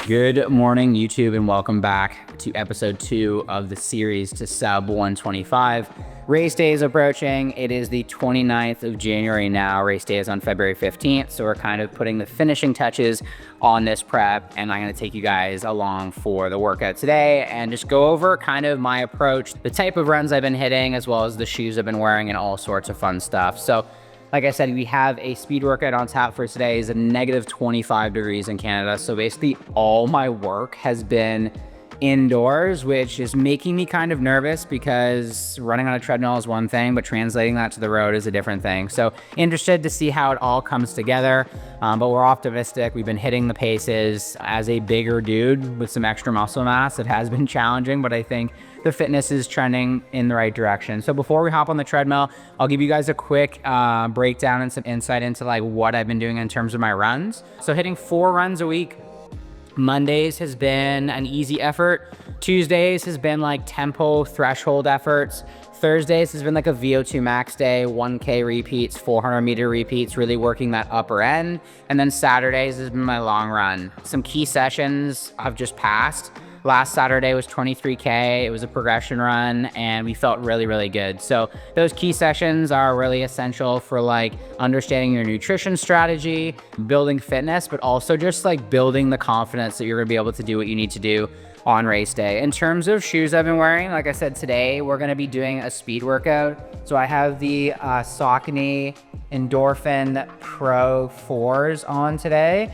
Good morning, YouTube, and welcome back to episode 2 of the series to sub 125. Race day is approaching. It is the 29th of January now. Race day is on February 15th, so we're kind of putting the finishing touches on this prep, and I'm going to take you guys along for the workout today and just go over kind of my approach, the type of runs I've been hitting, as well as the shoes I've been wearing and all sorts of fun stuff. So like I said, we have a speed workout on tap for today. Is a negative 25 degrees in Canada. So basically all my work has been indoors, which is making me kind of nervous because running on a treadmill is one thing, but translating that to the road is a different thing. So interested to see how it all comes together, but we're optimistic. We've been hitting the paces. As a bigger dude with some extra muscle mass, it has been challenging, but I think the fitness is trending in the right direction. So before we hop on the treadmill, I'll give you guys a quick breakdown and some insight into like what I've been doing in terms of my runs. So hitting 4 runs a week. Mondays has been an easy effort. Tuesdays has been like tempo threshold efforts. Thursdays has been like a VO2 max day, 1K repeats, 400 meter repeats, really working that upper end. And then Saturdays has been my long run. Some key sessions I've just passed. Last Saturday was 23K. It was a progression run and we felt really, really good. So those key sessions are really essential for like understanding your nutrition strategy, building fitness, but also just like building the confidence that you're gonna be able to do what you need to do on race day. In terms of shoes I've been wearing, like I said, today we're gonna be doing a speed workout. So I have the Saucony Endorphin Pro 4s on today.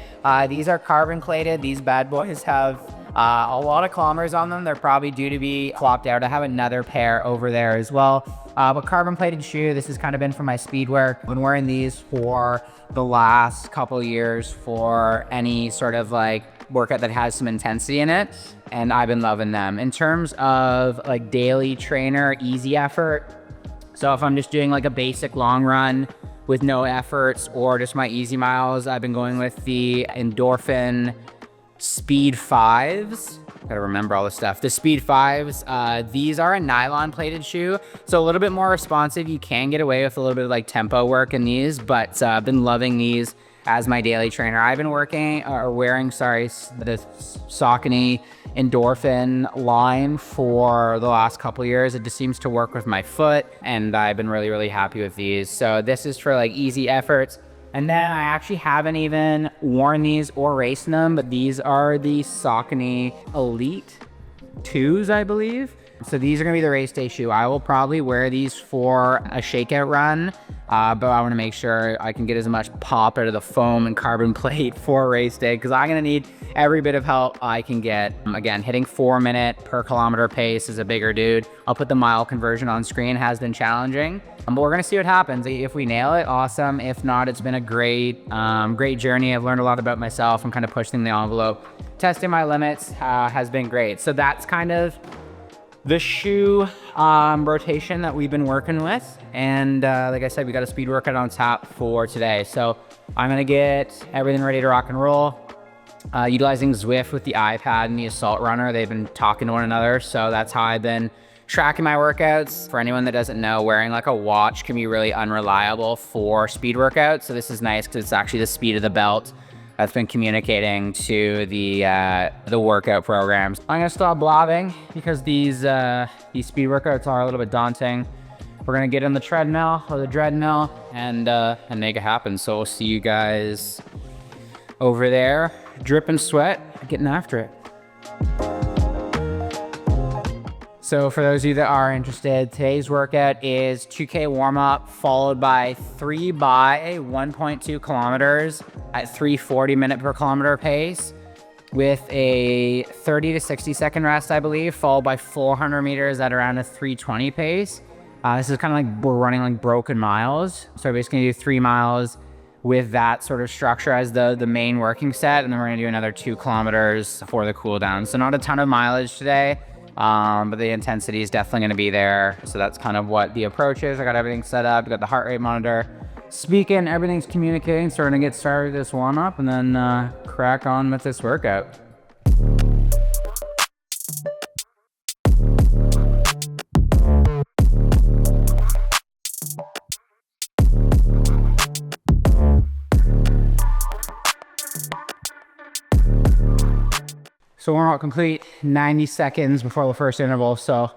These are carbon plated. These bad boys have a lot of kilometers on them. They're probably due to be swapped out. I have another pair over there as well. But carbon plated shoe, this has kind of been for my Speedwork. I've been wearing these for the last couple of years for any sort of like workout that has some intensity in it, and I've been loving them. In terms of like daily trainer, easy effort, so if I'm just doing like a basic long run with no efforts or just my easy miles, I've been going with the Endorphin Speed 5s. Gotta remember all this stuff. The Speed 5s, these are a nylon plated shoe, so a little bit more responsive. You can get away with a little bit of like tempo work in these, but I've been loving these as my daily trainer. I've been wearing the Saucony Endorphin line for the last couple years. It just seems to work with my foot, and I've been really, really happy with these. So this is for like easy efforts. And then I actually haven't even worn these or raced them, but these are the Saucony Elite 2s, I believe. So these are gonna be the race day shoe. I will probably wear these for a shakeout run, but I wanna make sure I can get as much pop out of the foam and carbon plate for race day, because I'm gonna need every bit of help I can get. Again, hitting 4-minute per kilometer pace as a bigger dude. I'll put the mile conversion on screen, has been challenging. But we're gonna see what happens. If we nail it, awesome. If not, it's been a great journey. I've learned a lot about myself and kind of pushing the envelope. Testing my limits has been great. So that's kind of the shoe rotation that we've been working with. And like I said, we got a speed workout on tap for today. So I'm gonna get everything ready to rock and roll. Utilizing Zwift with the iPad and the Assault Runner. They've been talking to one another. So that's how I've been tracking my workouts. For anyone that doesn't know, wearing like a watch can be really unreliable for speed workouts. So this is nice because it's actually the speed of the belt that's been communicating to the workout programs. I'm gonna stop blabbing because these speed workouts are a little bit daunting. We're gonna get in the treadmill or the dreadmill and make it happen. So we'll see you guys over there, dripping sweat, getting after it. So for those of you that are interested, today's workout is 2K warm-up followed by 3 by 1.2 kilometers at 340 minute per kilometer pace with a 30 to 60 second rest, I believe, followed by 400 meters at around a 320 pace. This is kind of like we're running like broken miles. So we're basically gonna do 3 miles with that sort of structure as the main working set, and then we're gonna do another 2 kilometers for the cool down. So not a ton of mileage today. But the intensity is definitely going to be there. So that's kind of what the approach is. I got everything set up. I got the heart rate monitor speaking, everything's communicating. So we're going to get started with this warm up and then crack on with this workout. So warm up complete, 90 seconds before the first interval. So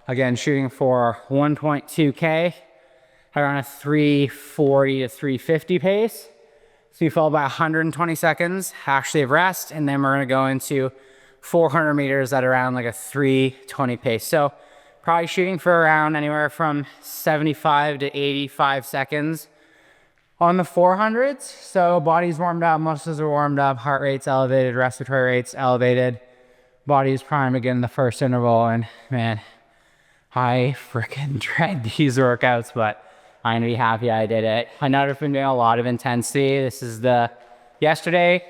again, shooting for 1.2K around a 340 to 350 pace. So you fall by 120 seconds actually of rest, and then we're gonna go into 400 meters at around like a 320 pace. So probably shooting for around anywhere from 75 to 85 seconds on the 400s. So body's warmed up, muscles are warmed up, heart rate's elevated, respiratory rate's elevated, body's primed again in the first interval. And man, I freaking dread these workouts, but I'm gonna be happy I did it. I know I've been doing a lot of intensity. This is the yesterday.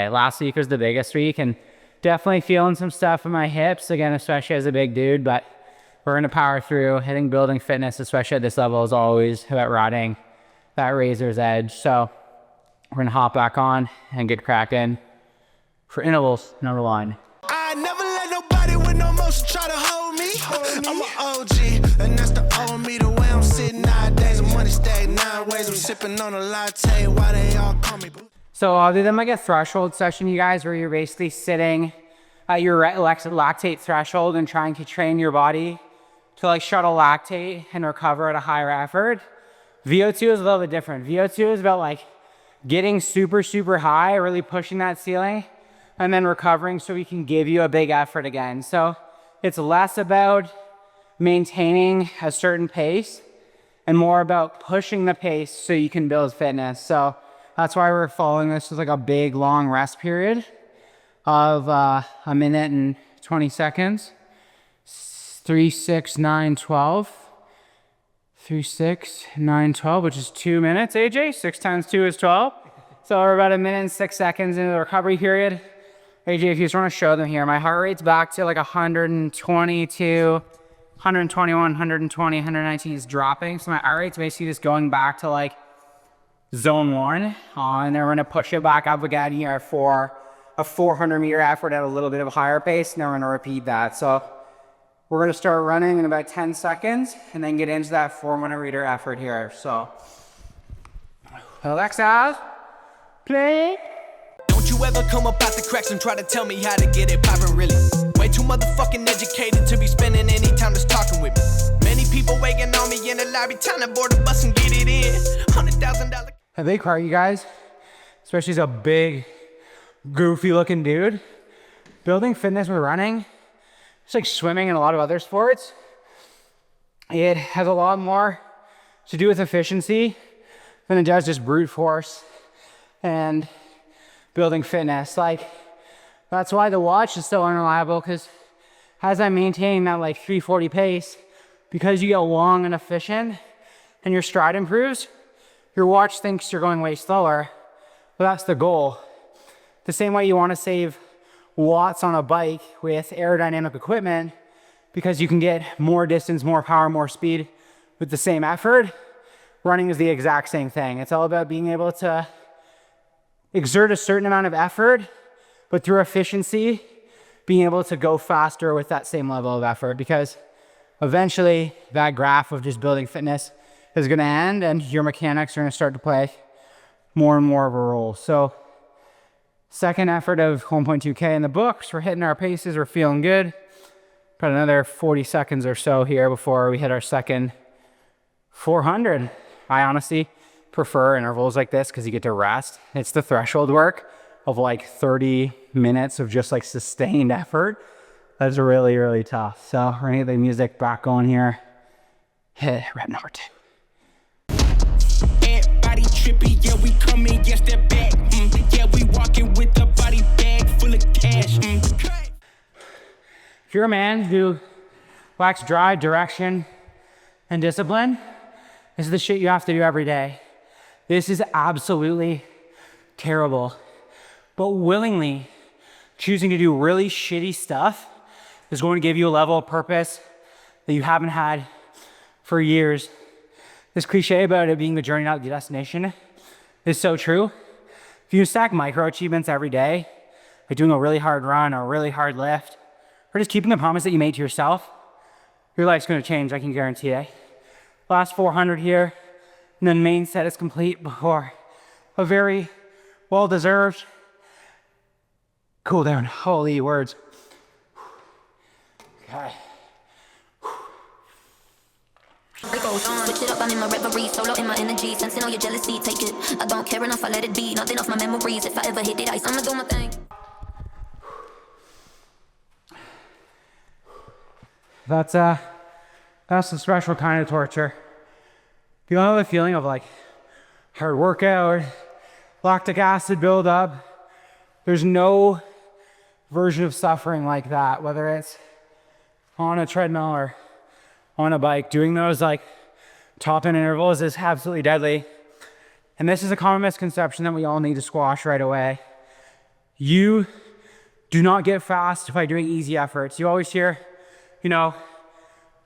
Last week was the biggest week, and definitely feeling some stuff in my hips, again, especially as a big dude, but we're gonna power through. Hitting building fitness, especially at this level, is always about riding that razor's edge. So we're gonna hop back on and get cracking for intervals number 1. I never let nobody with no motion try to hold me. I'm an OG, and that's the old me. The way I'm sitting nowadays, the money stay 9 ways. I'm sipping on a latte, why they all call me. So I'll do them like a threshold session, you guys, where you're basically sitting at your lactate threshold and trying to train your body to like shuttle lactate and recover at a higher effort. VO2 is a little bit different. VO2 is about like getting super, super high, really pushing that ceiling, and then recovering so we can give you a big effort again. So it's less about maintaining a certain pace and more about pushing the pace so you can build fitness. So that's why we're following this with like a big long rest period of a minute and 20 seconds. 3, 6, 9, 12. 3, 6, 9, 12, which is 2 minutes, AJ. 6 times 2 is 12. So we're about a minute and 6 seconds into the recovery period. AJ, if you just want to show them here, my heart rate's back to like 122, 121, 120, 119 is dropping. So my heart rate's basically just going back to like zone 1. And then we're going to push it back up again here for a 400 meter effort at a little bit of a higher pace. And then we're going to repeat that. So we're going to start running in about 10 seconds and then get into that 400 meter effort here. So Alexa, play. Don't you ever come up out the cracks and try to tell me how to get it poppin' really. Way too motherfucking educated to be spending any time just talking with me. Many people waiting on me in the lobby, time to board the bus and get it in. $100,000. A big part, you guys, especially as a big, goofy looking dude, building fitness with running, it's like swimming and a lot of other sports. It has a lot more to do with efficiency than it does just brute force and building fitness. Like, that's why the watch is so unreliable, because as I'm maintaining that like 340 pace, because you get long and efficient and your stride improves, your watch thinks you're going way slower, but that's the goal. The same way you want to save watts on a bike with aerodynamic equipment because you can get more distance, more power, more speed with the same effort. Running is the exact same thing. It's all about being able to exert a certain amount of effort, but through efficiency, being able to go faster with that same level of effort, because eventually that graph of just building fitness is going to end and your mechanics are going to start to play more and more of a role. So second effort of 1.2K in the books. We're hitting our paces. We're feeling good. Got another 40 seconds or so here before we hit our second 400. I honestly prefer intervals like this because you get to rest. It's the threshold work of like 30 minutes of just like sustained effort. That's really, really tough. So we're gonna get the music back going here. Hit rep number 2. Everybody trippy, yeah, we come in, yes, they're back. Yeah, we walking with the body bag full of cash. If you're a man who lacks drive, direction, and discipline, this is the shit you have to do every day. This is absolutely terrible. But willingly choosing to do really shitty stuff is going to give you a level of purpose that you haven't had for years. This cliche about it being the journey, not the destination, is so true. If you stack micro achievements every day, like doing a really hard run or a really hard lift, or just keeping the promise that you made to yourself, your life's gonna change, I can guarantee it. Last 400 here, and then main set is complete before a very well-deserved Cool down. Holy words. Okay. It goes on, switch it up, I'm in my reverie, solo in my energy, sensing all your jealousy, take it. I don't care enough, I let it be, nothing off my memories. If I ever hit it ice, I'ma do my thing. That's a special kind of torture. If you don't have a feeling of like hard workout, lactic acid buildup, there's no version of suffering like that, whether it's on a treadmill or on a bike. Doing those like top end intervals is absolutely deadly. And this is a common misconception that we all need to squash right away. You do not get fast by doing easy efforts. You always hear, you know,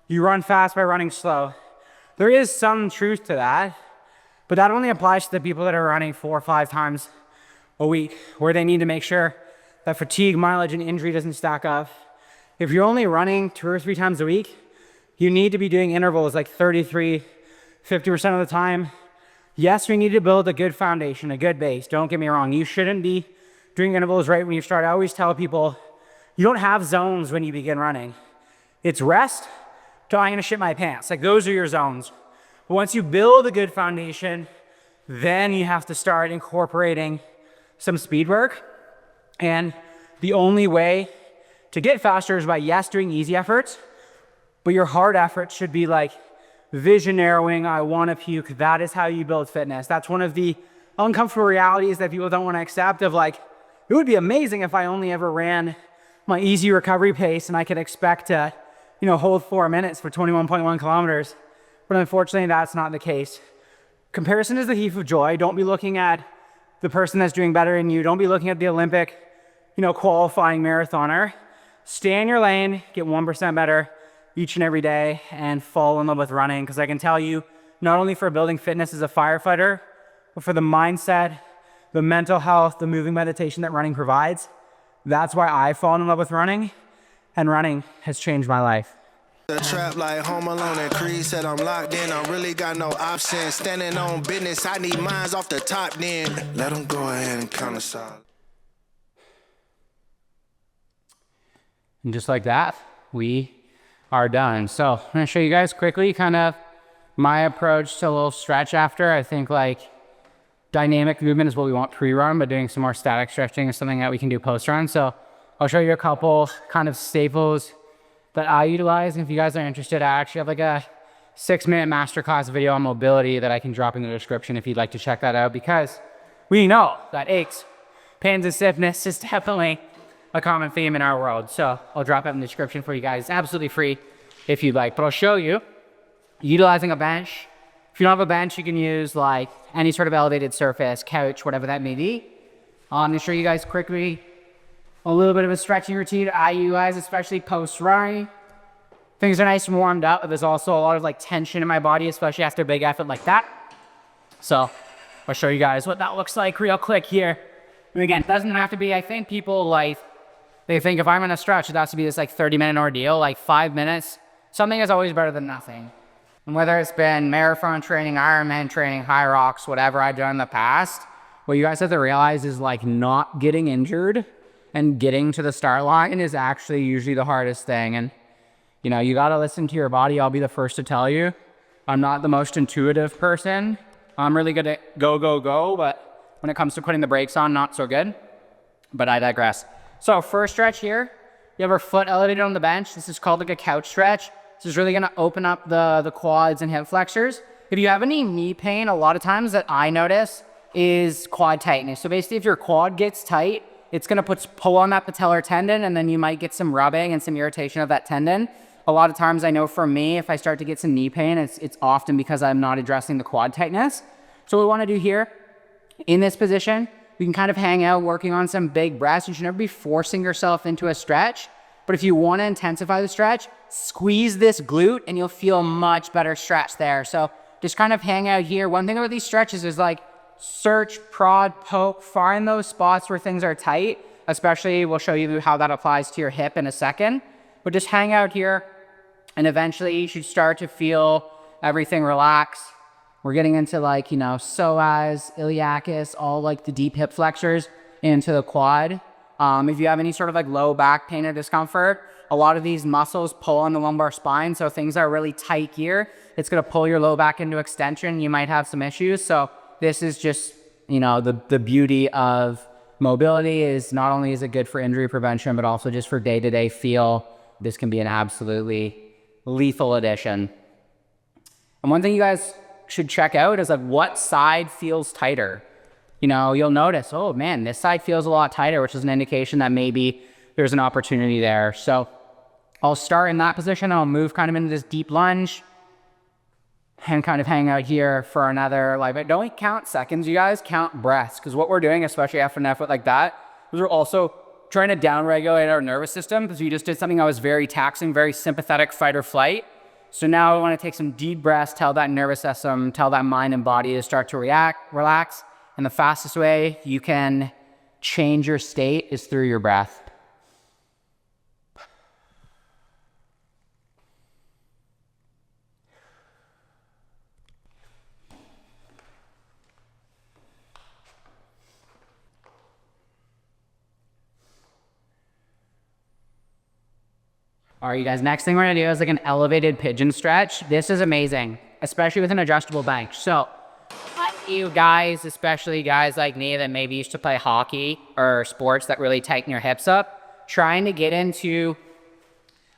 you run fast by running slow. There is some truth to that, but that only applies to the people that are running 4 or 5 times a week, where they need to make sure that fatigue, mileage, and injury doesn't stack up. If you're only running 2 or 3 times a week, you need to be doing intervals like 33, 50% of the time. Yes, we need to build a good foundation, a good base. Don't get me wrong. You shouldn't be doing intervals right when you start. I always tell people, you don't have zones when you begin running. It's rest to I'm gonna shit my pants. Like those are your zones. But once you build a good foundation, then you have to start incorporating some speed work. And the only way to get faster is by, yes, doing easy efforts, but your hard efforts should be like vision narrowing, I wanna puke. That is how you build fitness. That's one of the uncomfortable realities that people don't wanna accept of like, it would be amazing if I only ever ran my easy recovery pace and I could expect to, you know, hold 4 minutes for 21.1 kilometers. But unfortunately, that's not the case. Comparison is the thief of joy. Don't be looking at the person that's doing better than you. Don't be looking at the Olympic, you know, qualifying marathoner. Stay in your lane, get 1% better each and every day, and fall in love with running. Because I can tell you, not only for building fitness as a firefighter, but for the mindset, the mental health, the moving meditation that running provides, that's why I've fallen in love with running, and running has changed my life. The trap like Home Alone and Creed said I'm locked in. I really got no options. Standing on business, I need mines off the top then. Let them go ahead and count us out. And just like that, we are done. So I'm gonna show you guys quickly kind of my approach to a little stretch after. I think like dynamic movement is what we want pre-run, but doing some more static stretching is something that we can do post-run. So I'll show you a couple kind of staples that I utilize. And if you guys are interested, I actually have like a 6-minute masterclass video on mobility that I can drop in the description if you'd like to check that out, because we know that aches, pains, and stiffness is definitely a common theme in our world. So I'll drop it in the description for you guys. It's absolutely free if you'd like, but I'll show you utilizing a bench. If you don't have a bench, you can use like any sort of elevated surface, couch, whatever that may be. I'm gonna show you guys quickly a little bit of a stretching routine I utilize, especially post-run. Things are nice and warmed up, but there's also a lot of like tension in my body, especially after a big effort like that. So I'll show you guys what that looks like real quick here. And again, it doesn't have to be, I think people like, they think if I'm gonna stretch, it has to be this like 30-minute ordeal, like 5 minutes. Something is always better than nothing. And whether it's been marathon training, Ironman training, high rocks, whatever I've done in the past, what you guys have to realize is like not getting injured and getting to the start line is actually usually the hardest thing. And you know, you gotta listen to your body. I'll be the first to tell you, I'm not the most intuitive person. I'm really good at go, go, go, but when it comes to putting the brakes on, not so good. But I digress. So first stretch here, you have our foot elevated on the bench. This is called like a couch stretch. This is really gonna open up the quads and hip flexors. If you have any knee pain, a lot of times that I notice is quad tightness. So basically if your quad gets tight, it's gonna pull on that patellar tendon, and then you might get some rubbing and some irritation of that tendon. A lot of times I know for me, if I start to get some knee pain, it's often because I'm not addressing the quad tightness. So what we wanna do here, in this position, we can kind of hang out working on some big breaths. You should never be forcing yourself into a stretch, but if you wanna intensify the stretch, squeeze this glute and you'll feel much better stretch there. So just kind of hang out here. One thing about these stretches is like, search, prod, poke, find those spots where things are tight, especially we'll show you how that applies to your hip in a second. But just hang out here and eventually you should start to feel everything relax. We're getting into like, you know, psoas, iliacus, all like the deep hip flexors into the quad. If you have any sort of like low back pain or discomfort, a lot of these muscles pull on the lumbar spine. So things that are really tight here, it's going to pull your low back into extension. You might have some issues. So this is just, you know, the beauty of mobility is not only is it good for injury prevention, but also just for day-to-day feel. This can be an absolutely lethal addition. And one thing you guys should check out is like what side feels tighter. You know, you'll notice, oh man, this side feels a lot tighter, which is an indication that maybe there's an opportunity there. So I'll start in that position. I'll move kind of into this deep lunge and kind of hang out here for another, like, don't count seconds, you guys, count breaths. Because what we're doing, especially after an effort like that, is we're also trying to downregulate our nervous system, because we just did something that was very taxing, very sympathetic fight or flight. So now I want to take some deep breaths, tell that nervous system, tell that mind and body to start to relax. And the fastest way you can change your state is through your breath. All right, you guys, next thing we're gonna do is like an elevated pigeon stretch. This is amazing, especially with an adjustable bench. So you guys, especially guys like me that maybe used to play hockey or sports that really tighten your hips up, trying to get into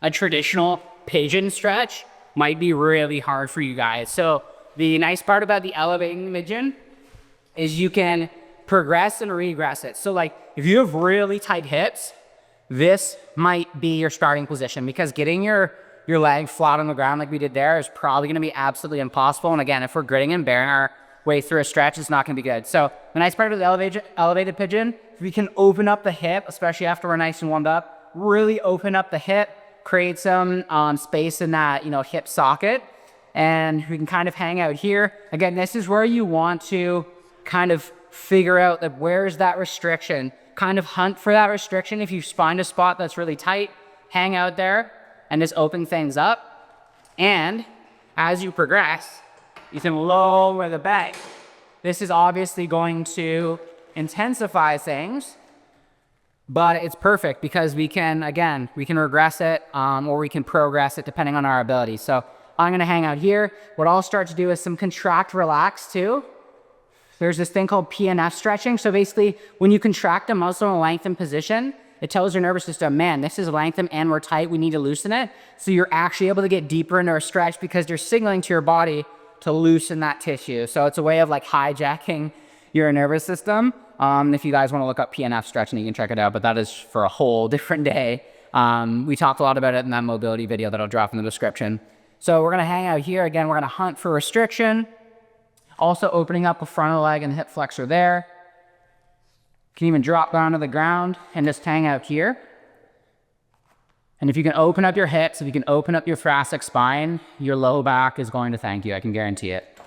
a traditional pigeon stretch might be really hard for you guys. So the nice part about the elevating pigeon is you can progress and regress it. So like if you have really tight hips, this might be your starting position, because getting your leg flat on the ground like we did there is probably gonna be absolutely impossible. And again, if we're gritting and bearing our way through a stretch, it's not gonna be good. So the nice part of the elevated pigeon, if we can open up the hip, especially after we're nice and warmed up, really open up the hip, create some space in that, you know, hip socket, and we can kind of hang out here. Again, this is where you want to kind of figure out that where's that restriction, kind of hunt for that restriction. If you find a spot that's really tight, hang out there and just open things up. And as you progress, you can lower the back. This is obviously going to intensify things, but it's perfect because we can, again, we can regress it or we can progress it depending on our ability. So I'm gonna hang out here. What I'll start to do is some contract relax too. There's this thing called PNF stretching. So basically when you contract a muscle in a lengthened position, it tells your nervous system, man, this is lengthened and we're tight, we need to loosen it. So you're actually able to get deeper into a stretch because you're signaling to your body to loosen that tissue. So it's a way of like hijacking your nervous system. If you guys want to look up PNF stretching, you can check it out, but that is for a whole different day. We talked a lot about it in that mobility video that I'll drop in the description. So we're gonna hang out here. Again, we're gonna hunt for restriction. Also opening up the front of the leg and the hip flexor there. You can even drop down to the ground and just hang out here. And if you can open up your hips, if you can open up your thoracic spine, your low back is going to thank you, I can guarantee it.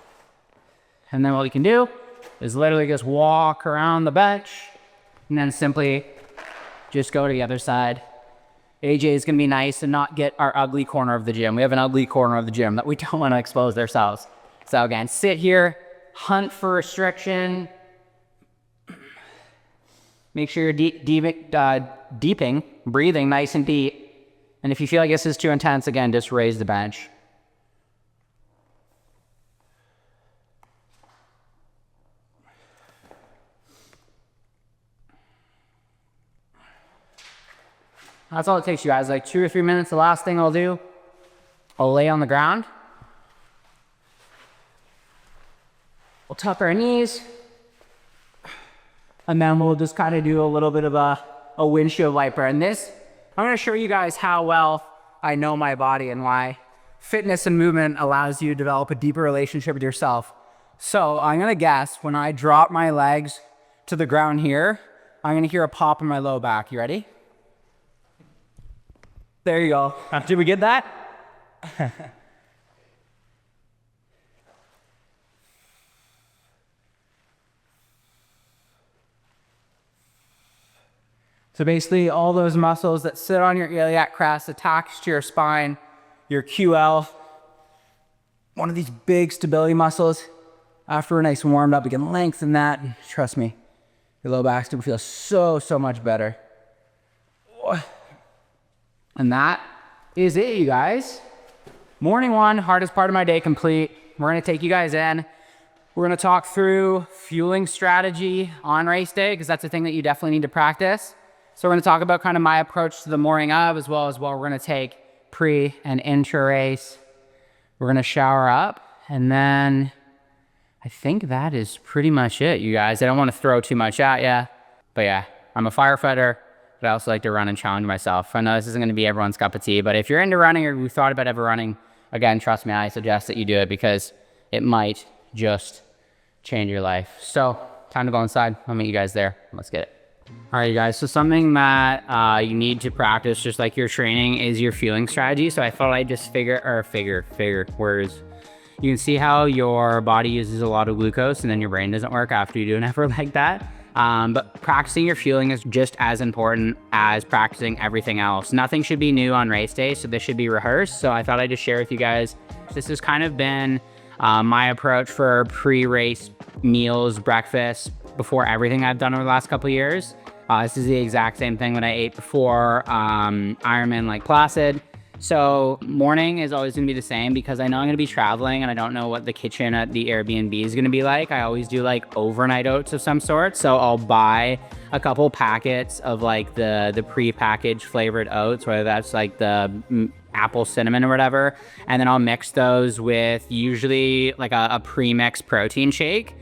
And then what we can do is literally just walk around the bench and then simply just go to the other side. AJ is gonna be nice and not get our ugly corner of the gym. We have an ugly corner of the gym that we don't wanna expose ourselves. So again, sit here, hunt for restriction. Make sure you're deeping, breathing nice and deep. And if you feel like this is too intense, again, just raise the bench. That's all it takes, you guys, like 2 or 3 minutes. The last thing I'll do, I'll lay on the ground. We'll tuck our knees. And then we'll just kind of do a little bit of a windshield wiper. And this, I'm gonna show you guys how well I know my body and why fitness and movement allows you to develop a deeper relationship with yourself. So I'm gonna guess when I drop my legs to the ground here, I'm gonna hear a pop in my low back. You ready? There you go. Did we get that? So basically all those muscles that sit on your iliac crest attached to your spine, your QL, one of these big stability muscles. After we're nice and warmed up, we can lengthen that. And trust me, your low back's gonna feel so much better. And that is it, you guys. Morning one, hardest part of my day complete. We're gonna take you guys in. We're gonna talk through fueling strategy on race day, because that's a thing that you definitely need to practice. So we're gonna talk about kind of my approach to the morning of, as well as what we're gonna take pre and intra race. We're gonna shower up, and then I think that is pretty much it, you guys. I don't wanna throw too much at you, but yeah, I'm a firefighter, but I also like to run and challenge myself. I know this isn't gonna be everyone's cup of tea, but if you're into running or you thought about ever running, again, trust me, I suggest that you do it, because it might just change your life. So time to go inside. I'll meet you guys there. Let's get it. All right, you guys. So something that you need to practice, just like your training, is your fueling strategy. So I thought I'd just figure, words. You can see how your body uses a lot of glucose and then your brain doesn't work after you do an effort like that. But practicing your fueling is just as important as practicing everything else. Nothing should be new on race day, so this should be rehearsed. So I thought I'd just share with you guys. This has kind of been my approach for pre-race meals, breakfast, before everything I've done over the last couple of years. This is the exact same thing that I ate before Ironman Lake Placid. So morning is always gonna be the same, because I know I'm gonna be traveling and I don't know what the kitchen at the Airbnb is gonna be like. I always do like overnight oats of some sort. So I'll buy a couple packets of like the pre-packaged flavored oats, whether that's like the apple cinnamon or whatever. And then I'll mix those with usually like a pre-mixed protein shake.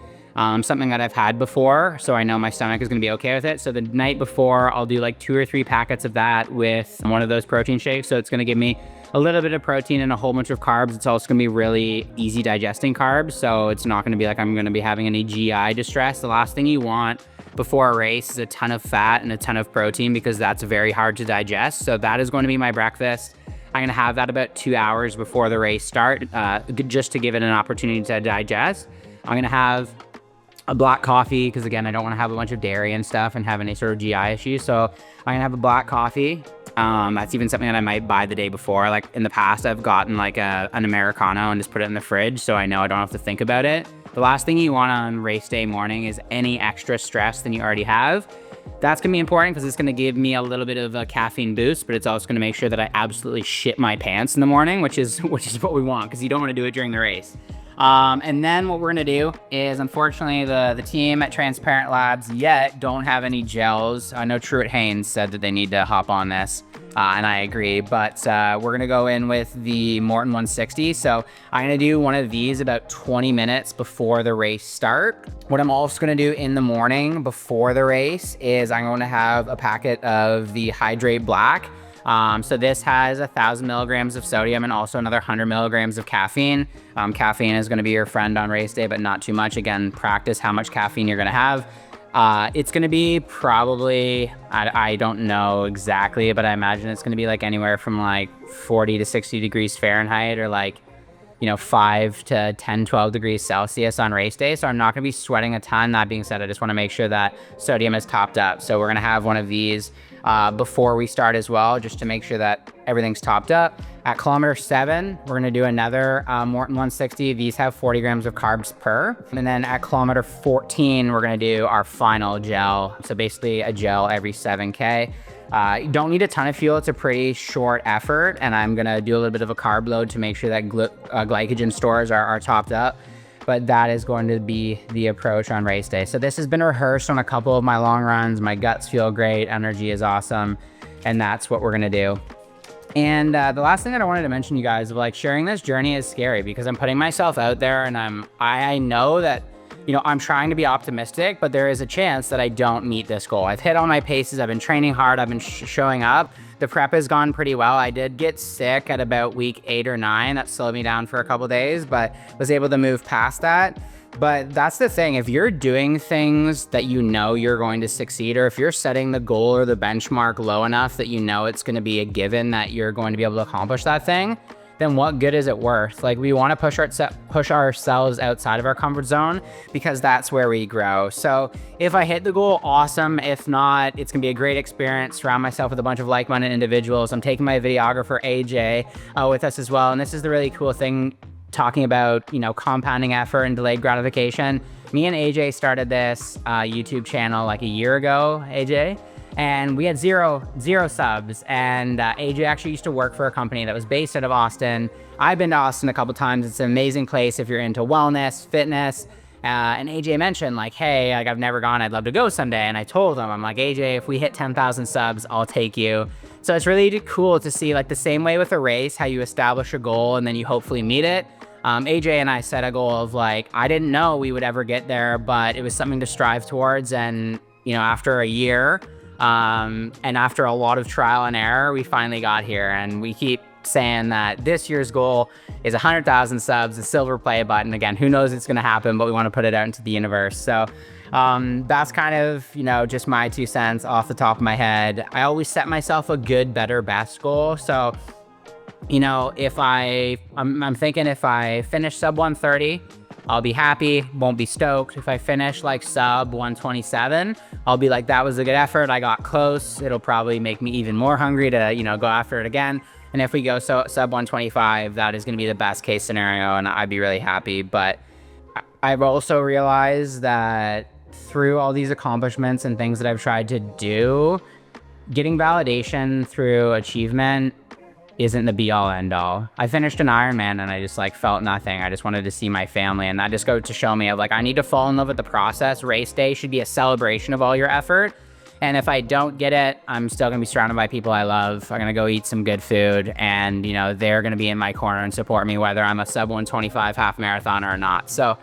Something that I've had before, so I know my stomach is gonna be okay with it. So the night before, I'll do like 2 or 3 packets of that with one of those protein shakes. So it's gonna give me a little bit of protein and a whole bunch of carbs. It's also gonna be really easy digesting carbs. So it's not gonna be like I'm gonna be having any GI distress. The last thing you want before a race is a ton of fat and a ton of protein, because that's very hard to digest. So that is going to be my breakfast. I'm gonna have that about 2 hours before the race start, just to give it an opportunity to digest. I'm gonna have a black coffee, because again, I don't want to have a bunch of dairy and stuff and have any sort of GI issues. So I'm gonna have a black coffee. That's even something that I might buy the day before. Like in the past, I've gotten like an Americano and just put it in the fridge, so I know I don't have to think about it. The last thing you want on race day morning is any extra stress than you already have. That's gonna be important, because it's gonna give me a little bit of a caffeine boost, but it's also gonna make sure that I absolutely shit my pants in the morning, which is what we want, because you don't want to do it during the race. And then what we're gonna do is, unfortunately, the team at Transparent Labs yet don't have any gels. I know Truett Haynes said that they need to hop on this, and I agree, but we're gonna go in with the Morton 160. So I'm gonna do one of these about 20 minutes before the race start. What I'm also gonna do in the morning before the race is I'm gonna have a packet of the Hydrate Black. So this has 1,000 milligrams of sodium and also another 100 milligrams of caffeine. Caffeine is gonna be your friend on race day, but not too much. Again, practice how much caffeine you're gonna have. It's gonna be probably, I don't know exactly, but I imagine it's gonna be like anywhere from like 40 to 60 degrees Fahrenheit, or like, 5 to 10, 12 degrees Celsius on race day. So I'm not gonna be sweating a ton. That being said, I just wanna make sure that sodium is topped up. So we're gonna have one of these before we start as well, just to make sure that everything's topped up. At kilometer 7, we're gonna do another Morton 160. These have 40 grams of carbs per. And then at kilometer 14, we're gonna do our final gel. So basically a gel every 7K. You don't need a ton of fuel. It's a pretty short effort, and I'm gonna do a little bit of a carb load to make sure that glycogen stores are topped up. But that is going to be the approach on race day. So this has been rehearsed on a couple of my long runs. My guts feel great, energy is awesome, and that's what we're gonna do. And the last thing that I wanted to mention, you guys, like sharing this journey is scary, because I'm putting myself out there, and I know that, I'm trying to be optimistic, but there is a chance that I don't meet this goal. I've hit all my paces, I've been training hard, I've been showing up. The prep has gone pretty well. I did get sick at about week 8 or 9. That slowed me down for a couple days, but was able to move past that. But that's the thing. If you're doing things that you're going to succeed, or if you're setting the goal or the benchmark low enough that it's going to be a given that you're going to be able to accomplish that thing, then what good is it worth? Like, we want to push ourselves outside of our comfort zone, because that's where we grow. So if I hit the goal, awesome. If not, it's gonna be a great experience. Surround myself with a bunch of like-minded individuals. I'm taking my videographer AJ with us as well. And this is the really cool thing, talking about, compounding effort and delayed gratification. Me and AJ started this YouTube channel like a year ago, AJ. and we had zero subs. And AJ actually used to work for a company that was based out of Austin. I've been to Austin a couple times. It's an amazing place if you're into wellness, fitness. And AJ mentioned like, hey, like I've never gone, I'd love to go someday. And I told him, I'm like, AJ, if we hit 10,000 subs, I'll take you. So it's really cool to see, like the same way with a race, how you establish a goal and then you hopefully meet it. AJ and I set a goal of like, I didn't know we would ever get there, but it was something to strive towards. And, you know, after a year, and after a lot of trial and error, we finally got here. And we keep saying that this year's goal is 100,000 subs, a silver play button. Again, who knows it's going to happen, but we want to put it out into the universe. So that's kind of, you know, just my 2 cents off the top of my head. I always set myself a good, better, best goal. So, you know, if I'm thinking if I finish sub 130, I'll be happy, won't be stoked. If I finish like sub 127, I'll be like, that was a good effort, I got close. It'll probably make me even more hungry to, you know, go after it again. And if we go sub 125, that is gonna be the best case scenario and I'd be really happy. But I've also realized that through all these accomplishments and things that I've tried to do, getting validation through achievement isn't the be all end all. I finished an Ironman and I just like felt nothing. I just wanted to see my family, and that just goes to show me of like, I need to fall in love with the process. Race day should be a celebration of all your effort. And if I don't get it, I'm still gonna be surrounded by people I love. I'm gonna go eat some good food and, you know, they're gonna be in my corner and support me whether I'm a sub 125 half marathoner or not. So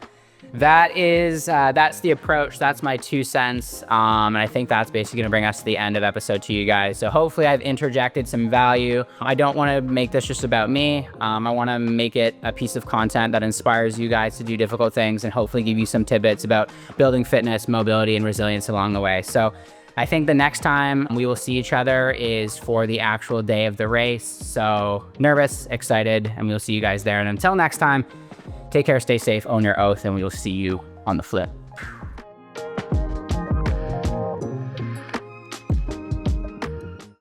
that is, that's the approach. That's my 2 cents. And I think that's basically gonna bring us to the end of episode 2, you guys. So hopefully I've interjected some value. I don't wanna make this just about me. I wanna make it a piece of content that inspires you guys to do difficult things and hopefully give you some tidbits about building fitness, mobility, and resilience along the way. So I think the next time we will see each other is for the actual day of the race. So nervous, excited, and we'll see you guys there. And until next time, take care, stay safe, own your oath, and we will see you on the flip.